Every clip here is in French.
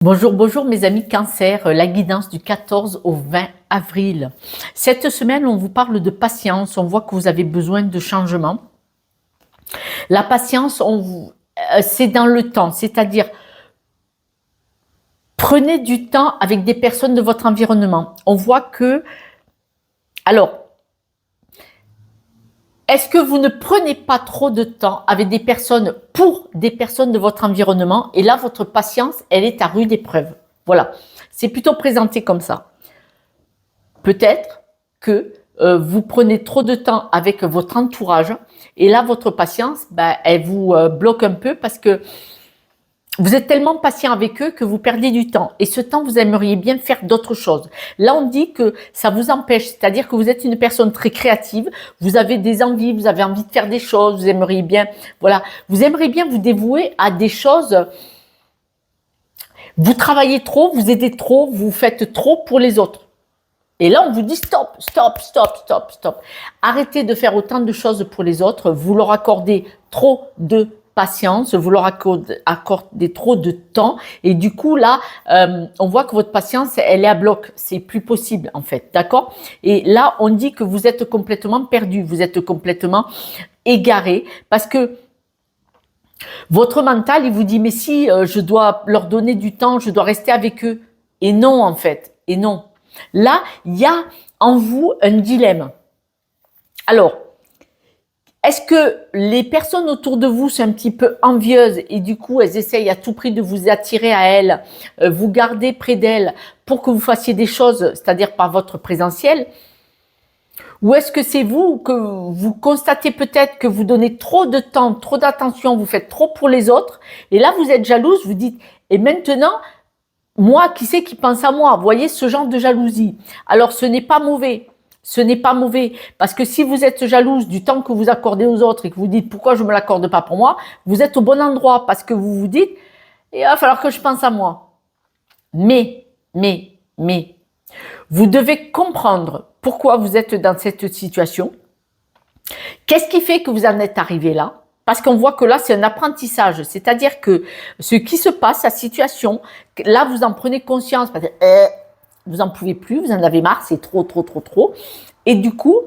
Bonjour, bonjour mes amis Cancer, la guidance du 14 au 20 avril. Cette semaine, on vous parle de patience, on voit que vous avez besoin de changement. La patience, c'est dans le temps, c'est-à-dire prenez du temps avec des personnes de votre environnement. On voit que, alors, est-ce que vous ne prenez pas trop de temps avec des personnes, pour des personnes de votre environnement, et là, votre patience, elle est à rude épreuve. Voilà, c'est plutôt présenté comme ça. Peut-être que vous prenez trop de temps avec votre entourage, et là, votre patience, elle vous bloque un peu parce que vous êtes tellement patient avec eux que vous perdez du temps. Et ce temps, vous aimeriez bien faire d'autres choses. Là, on dit que ça vous empêche. C'est-à-dire que vous êtes une personne très créative. Vous avez des envies, vous avez envie de faire des choses. Vous aimeriez bien, voilà. Vous aimeriez bien vous dévouer à des choses. Vous travaillez trop, vous aidez trop, vous faites trop pour les autres. Et là, on vous dit stop, stop, stop, stop, stop. Arrêtez de faire autant de choses pour les autres. Vous leur accordez trop de patience, vous leur accordez trop de temps. Et du coup, là, on voit que votre patience, elle est à bloc. C'est plus possible, en fait. D'accord? Et là, on dit que vous êtes complètement perdu. Vous êtes complètement égaré parce que votre mental, il vous dit, mais si je dois leur donner du temps, je dois rester avec eux. Et non, en fait. Et non. Là, il y a en vous un dilemme. Alors, est-ce que les personnes autour de vous sont un petit peu envieuses et du coup, elles essayent à tout prix de vous attirer à elles, vous garder près d'elles pour que vous fassiez des choses, c'est-à-dire par votre présentiel? Ou est-ce que c'est vous que vous constatez peut-être que vous donnez trop de temps, trop d'attention, vous faites trop pour les autres et là, vous êtes jalouse, vous dites, et maintenant, moi, qui c'est qui pense à moi? Vous voyez ce genre de jalousie. Alors, ce n'est pas mauvais. Ce n'est pas mauvais. Parce que si vous êtes jalouse du temps que vous accordez aux autres et que vous dites pourquoi je ne me l'accorde pas pour moi, vous êtes au bon endroit parce que vous vous dites il va falloir que je pense à moi. Mais, vous devez comprendre pourquoi vous êtes dans cette situation. Qu'est-ce qui fait que vous en êtes arrivé là? Parce qu'on voit que là, c'est un apprentissage. C'est-à-dire que ce qui se passe, la situation, là, vous en prenez conscience. Parce que, vous n'en pouvez plus, vous en avez marre, c'est trop, trop, trop, trop. Et du coup,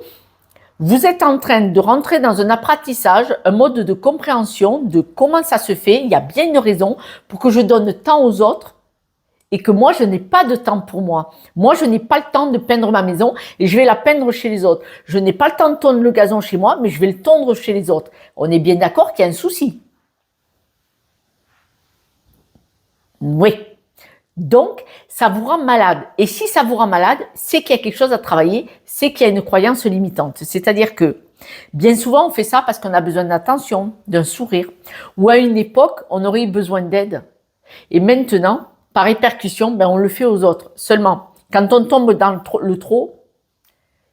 vous êtes en train de rentrer dans un apprentissage, un mode de compréhension de comment ça se fait. Il y a bien une raison pour que je donne temps aux autres et que moi, je n'ai pas de temps pour moi. Moi, je n'ai pas le temps de peindre ma maison et je vais la peindre chez les autres. Je n'ai pas le temps de tondre le gazon chez moi, mais je vais le tondre chez les autres. On est bien d'accord qu'il y a un souci. Oui. Donc, ça vous rend malade. Et si ça vous rend malade, c'est qu'il y a quelque chose à travailler, c'est qu'il y a une croyance limitante. C'est-à-dire que, bien souvent, on fait ça parce qu'on a besoin d'attention, d'un sourire. Ou à une époque, on aurait eu besoin d'aide. Et maintenant, par répercussion, on le fait aux autres. Seulement, quand on tombe dans le trop,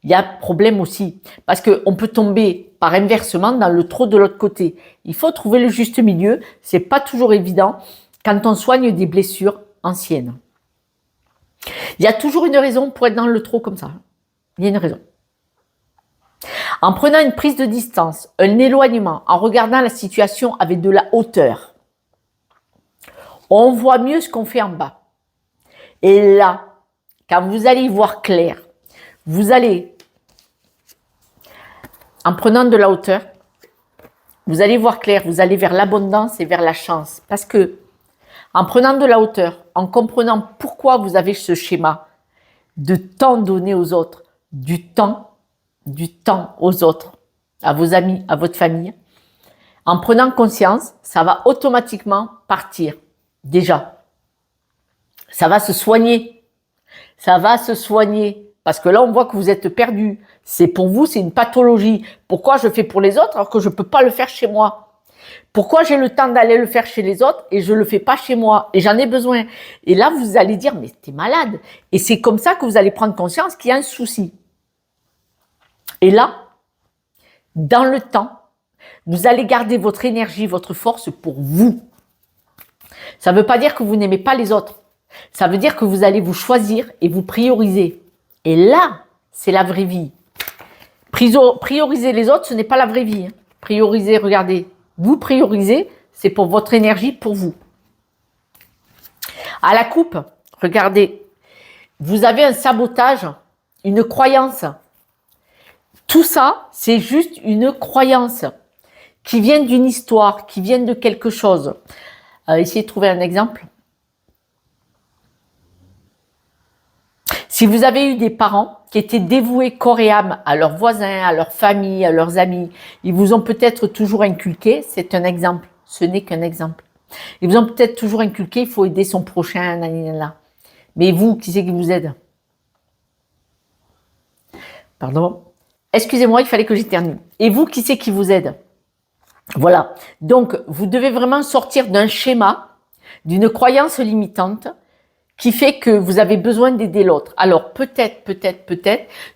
il y a problème aussi. Parce qu'on peut tomber par inversement dans le trop de l'autre côté. Il faut trouver le juste milieu. C'est pas toujours évident quand on soigne des blessures anciennes. Il y a toujours une raison pour être dans le trop comme ça. Il y a une raison. En prenant une prise de distance, un éloignement, en regardant la situation avec de la hauteur, on voit mieux ce qu'on fait en bas. Et là, quand vous allez y voir clair, vous allez, en prenant de la hauteur, vous allez voir clair, vous allez vers l'abondance et vers la chance. Parce que, en prenant de la hauteur, en comprenant pourquoi vous avez ce schéma de temps donné aux autres, du temps aux autres, à vos amis, à votre famille, en prenant conscience, ça va automatiquement partir. Déjà, ça va se soigner. Ça va se soigner. Parce que là, on voit que vous êtes perdu. C'est pour vous, c'est une pathologie. Pourquoi je fais pour les autres alors que je ne peux pas le faire chez moi? Pourquoi j'ai le temps d'aller le faire chez les autres et je le fais pas chez moi et j'en ai besoin? Et là, vous allez dire, mais t'es malade. Et c'est comme ça que vous allez prendre conscience qu'il y a un souci. Et là, dans le temps, vous allez garder votre énergie, votre force pour vous. Ça ne veut pas dire que vous n'aimez pas les autres. Ça veut dire que vous allez vous choisir et vous prioriser. Et là, c'est la vraie vie. Prioriser les autres, ce n'est pas la vraie vie. Prioriser, regardez, vous priorisez, c'est pour votre énergie, pour vous. À la coupe, regardez, vous avez un sabotage, une croyance. Tout ça, c'est juste une croyance qui vient d'une histoire, qui vient de quelque chose. Essayez de trouver un exemple. Si vous avez eu des parents qui étaient dévoués corps et âme à leurs voisins, à leur famille, à leurs amis, ils vous ont peut-être toujours inculqué, c'est un exemple, ce n'est qu'un exemple. Ils vous ont peut-être toujours inculqué, il faut aider son prochain, nanana. Mais vous, qui c'est qui vous aide? Pardon? Excusez-moi, il fallait que j'éternue. Et vous, qui c'est qui vous aide? Voilà. Donc, vous devez vraiment sortir d'un schéma, d'une croyance limitante qui fait que vous avez besoin d'aider l'autre. Alors, peut-être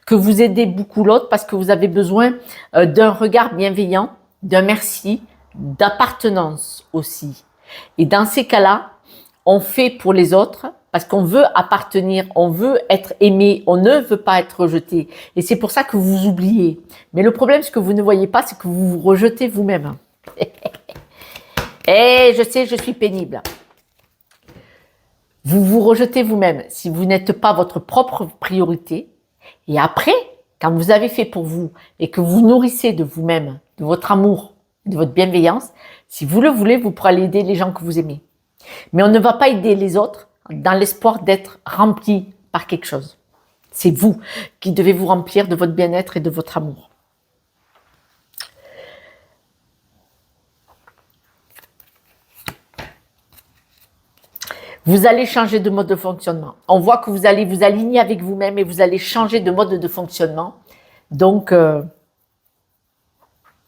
que vous aidez beaucoup l'autre parce que vous avez besoin d'un regard bienveillant, d'un merci, d'appartenance aussi. Et dans ces cas-là, on fait pour les autres parce qu'on veut appartenir, on veut être aimé, on ne veut pas être rejeté. Et c'est pour ça que vous oubliez. Mais le problème, ce que vous ne voyez pas, c'est que vous vous rejetez vous-même. Et je sais, je suis pénible. Vous vous rejetez vous-même si vous n'êtes pas votre propre priorité. Et après, quand vous avez fait pour vous et que vous nourrissez de vous-même, de votre amour, de votre bienveillance, si vous le voulez, vous pourrez aller aider les gens que vous aimez. Mais on ne va pas aider les autres dans l'espoir d'être rempli par quelque chose. C'est vous qui devez vous remplir de votre bien-être et de votre amour. Vous allez changer de mode de fonctionnement. On voit que vous allez vous aligner avec vous-même et vous allez changer de mode de fonctionnement. Donc,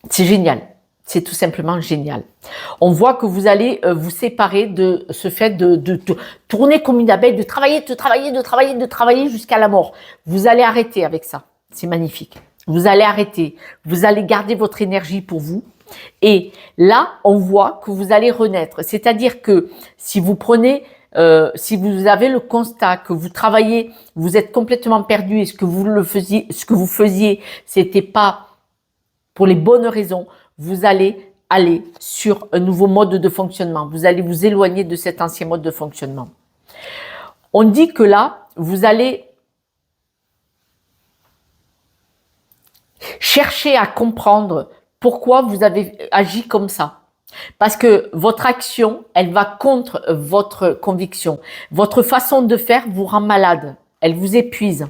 c'est génial. C'est tout simplement génial. On voit que vous allez vous séparer de ce fait de tourner comme une abeille, de travailler jusqu'à la mort. Vous allez arrêter avec ça. C'est magnifique. Vous allez arrêter. Vous allez garder votre énergie pour vous. Et là, on voit que vous allez renaître. C'est-à-dire que si vous prenez, si vous avez le constat que vous travaillez, vous êtes complètement perdu et ce que vous faisiez, c'était pas pour les bonnes raisons, vous allez aller sur un nouveau mode de fonctionnement. Vous allez vous éloigner de cet ancien mode de fonctionnement. On dit que là, vous allez chercher à comprendre pourquoi vous avez agi comme ça. Parce que votre action, elle va contre votre conviction. Votre façon de faire vous rend malade. Elle vous épuise.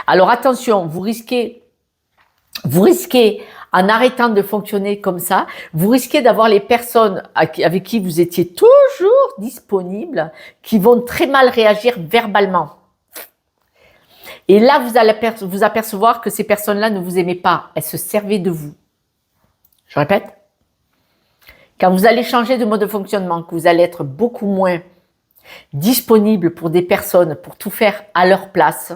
Alors attention, vous risquez en arrêtant de fonctionner comme ça, vous risquez d'avoir les personnes avec qui vous étiez toujours disponible, qui vont très mal réagir verbalement. Et là, vous allez vous apercevoir que ces personnes-là ne vous aimaient pas. Elles se servaient de vous. Je répète. Quand vous allez changer de mode de fonctionnement, que vous allez être beaucoup moins disponible pour des personnes, pour tout faire à leur place,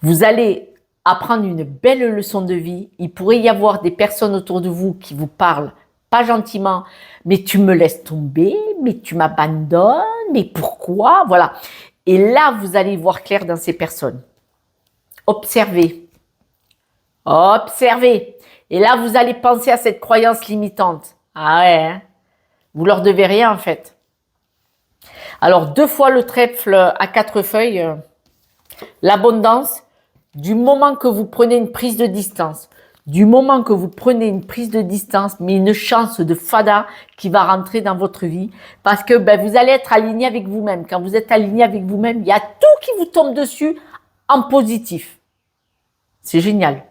vous allez apprendre une belle leçon de vie. Il pourrait y avoir des personnes autour de vous qui vous parlent pas gentiment, mais tu me laisses tomber, mais tu m'abandonnes, mais pourquoi? Voilà. Et là, vous allez voir clair dans ces personnes. Observez. Observez. Et là, vous allez penser à cette croyance limitante. Ah ouais, hein? Vous leur devez rien en fait. Alors, 2 fois le trèfle à 4 feuilles, l'abondance, du moment que vous prenez une prise de distance, mais une chance de fada qui va rentrer dans votre vie parce que vous allez être aligné avec vous-même. Quand vous êtes aligné avec vous-même, il y a tout qui vous tombe dessus en positif. C'est génial.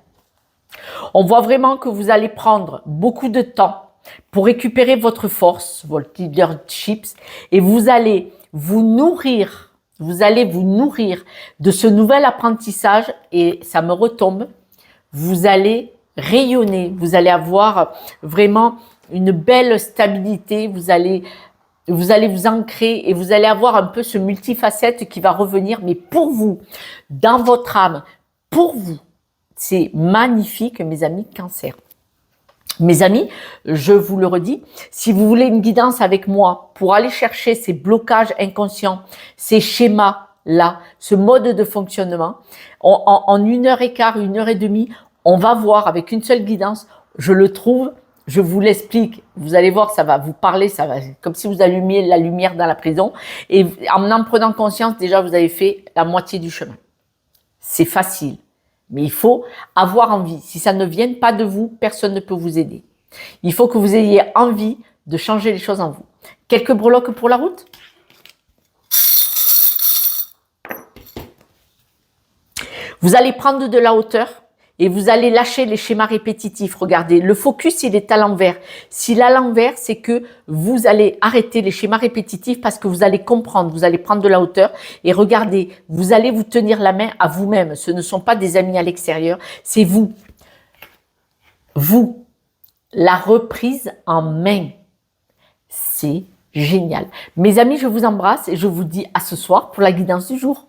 On voit vraiment que vous allez prendre beaucoup de temps pour récupérer votre force, votre leadership, et vous allez vous nourrir de ce nouvel apprentissage et ça me retombe. Vous allez rayonner, vous allez avoir vraiment une belle stabilité, vous allez vous ancrer et vous allez avoir un peu ce multifacette qui va revenir, mais pour vous, dans votre âme, pour vous. C'est magnifique, mes amis Cancer. Mes amis, je vous le redis, si vous voulez une guidance avec moi pour aller chercher ces blocages inconscients, ces schémas-là, ce mode de fonctionnement, en 1h15, 1h30, on va voir avec une seule guidance, je le trouve Je vous l'explique. Vous allez voir, ça va vous parler, ça va, comme si vous allumiez la lumière dans la prison. Et en prenant conscience, déjà, vous avez fait la moitié du chemin. C'est facile. Mais il faut avoir envie. Si ça ne vient pas de vous, personne ne peut vous aider. Il faut que vous ayez envie de changer les choses en vous. Quelques breloques pour la route? Vous allez prendre de la hauteur et vous allez lâcher les schémas répétitifs. Regardez, le focus, il est à l'envers. S'il est à l'envers, c'est que vous allez arrêter les schémas répétitifs parce que vous allez comprendre, vous allez prendre de la hauteur et regardez, vous allez vous tenir la main à vous-même. Ce ne sont pas des amis à l'extérieur, c'est vous. Vous, la reprise en main. C'est génial. Mes amis, je vous embrasse et je vous dis à ce soir pour la guidance du jour.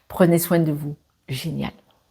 Prenez soin de vous. Génial.